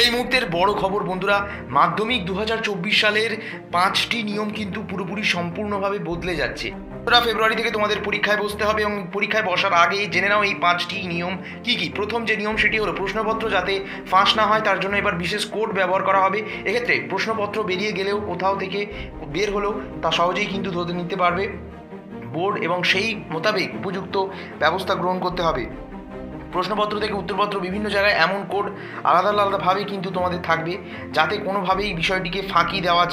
এই মুহূর্তের বড় খবর বন্ধুরা, মাধ্যমিক 2024 সালের 5টি নিয়ম কিন্তু পুরোপুরি সম্পূর্ণভাবে বদলে যাচ্ছে। 15 ফেব্রুয়ারি থেকে তোমাদের পরীক্ষায় বসতে হবে এবং পরীক্ষায় বসার আগে জেনে নাও এই 5টি নিয়ম কি কি। প্রথম যে নিয়ম সেটি হলো প্রশ্নপত্র যাতে ফাঁস না হয় তার জন্য এবার বিশেষ কোড ব্যবহার করা হবে। এক্ষেত্রে প্রশ্নপত্র বেরিয়ে গেলেও কোথাও থেকে বের হলেও তা সহজেই কিন্তু ধরে নিতে পারবে বোর্ড এবং সেই মোতাবেক উপযুক্ত ব্যবস্থা গ্রহণ করতে হবে। প্রশ্নপত্র থেকে উত্তরপত্র বিভিন্ন জায়গায় এমন কোড আলাদা আলাদাভাবে কিন্তু তোমাদের থাকবে যাতে কোনোভাবেই বিষয়টিকে ফাঁকি দেওয়া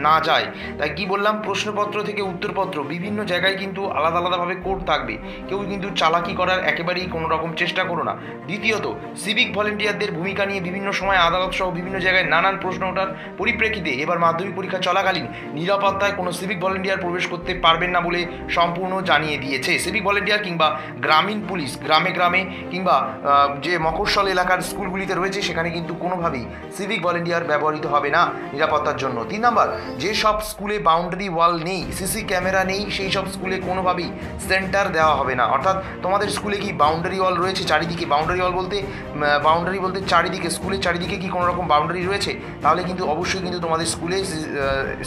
না যায়। তাই কি বললাম, প্রশ্নপত্র থেকে উত্তরপত্র বিভিন্ন জায়গায় কিন্তু আলাদাভাবে কোড থাকবে। কেউ কিন্তু চালাকি করার একেবারেই কোনো রকম চেষ্টা করো না। দ্বিতীয়ত, সিভিক ভলেন্টিয়ারদের ভূমিকা নিয়ে বিভিন্ন সময় আদালত সহ বিভিন্ন জায়গায় নানান প্রশ্ন ওঠার পরিপ্রেক্ষিতে এবার মাধ্যমিক পরীক্ষা চলাকালীন নিরাপত্তায় কোনো সিভিক ভলেন্টিয়ার প্রবেশ করতে পারবেন না বলে সম্পূর্ণ জানিয়ে দিয়েছে। সিভিক ভলেন্টিয়ার কিংবা গ্রামীণ পুলিশ গ্রামে কিংবা যে মফস্বল এলাকার স্কুলগুলিতে রয়েছে সেখানে কিন্তু কোনোভাবেই সিভিক ভলেন্টিয়ার ব্যবহৃত হবে না নিরাপত্তার জন্য। 3 নম্বর, যে সব স্কুলে বাউন্ডারি ওয়াল নেই, সিসি ক্যামেরা নেই, সেই সব স্কুলে কোনোভাবেই সেন্টার দেওয়া হবে না। অর্থাৎ তোমাদের স্কুলে কি বাউন্ডারি ওয়াল রয়েছে চারিদিকে? বাউন্ডারি বলতে চারিদিকে, স্কুলের চারিদিকে কি কোনো রকম বাউন্ডারি রয়েছে? তাহলে কিন্তু অবশ্যই কিন্তু তোমাদের স্কুলে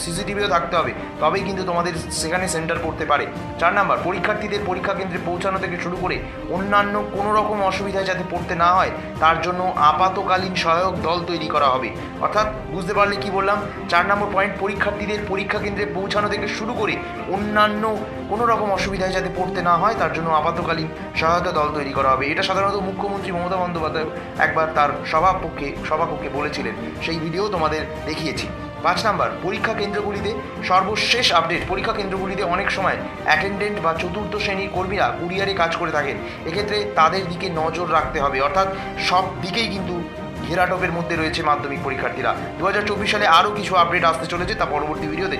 সিসিটিভিও থাকতে হবে, তবেই কিন্তু তোমাদের সেখানে সেন্টার পড়তে পারে। 4 নম্বর, পরীক্ষার্থীদের পরীক্ষা কেন্দ্রে পৌঁছানো থেকে শুরু করে অন্যান্য কোনো রকম অসুবিধায় যাতে পড়তে না হয় তার জন্য আপাতকালীন সহায়ক দল তৈরি করা হবে। অর্থাৎ বুঝতে পারলে কি বললাম, 4 নম্বর পয়েন্ট, পরীক্ষার্থীদের পরীক্ষা কেন্দ্রে পৌঁছানো থেকে শুরু করে অন্যান্য কোনো রকম অসুবিধায় যাতে পড়তে না হয় তার জন্য আপাতকালীন সহায়তা দল তৈরি করা হবে। এটা সাধারণত মুখ্যমন্ত্রী মমতা বন্দ্যোপাধ্যায় একবার তার সভাপক্ষে বলেছিলেন, সেই ভিডিও তোমাদের দেখিয়েছি। 5 নম্বর, পরীক্ষা কেন্দ্রগুলিতে সর্বশেষ আপডেট। পরীক্ষা কেন্দ্রগুলিতে অনেক সময় অ্যাটেন্ডেন্ট বা চতুর্থ শ্রেণীর কর্মীরা কুরিয়ারে কাজ করে থাকেন, এক্ষেত্রে তাদের দিকে নজর রাখতে হবে। অর্থাৎ সব দিকেই কিন্তু ঘেরাটোপের মধ্যে রয়েছে মাধ্যমিক পরীক্ষার্থীরা। 2024 সালে আরও কিছু আপডেট আসতে চলেছে, তা পরবর্তী ভিডিওতে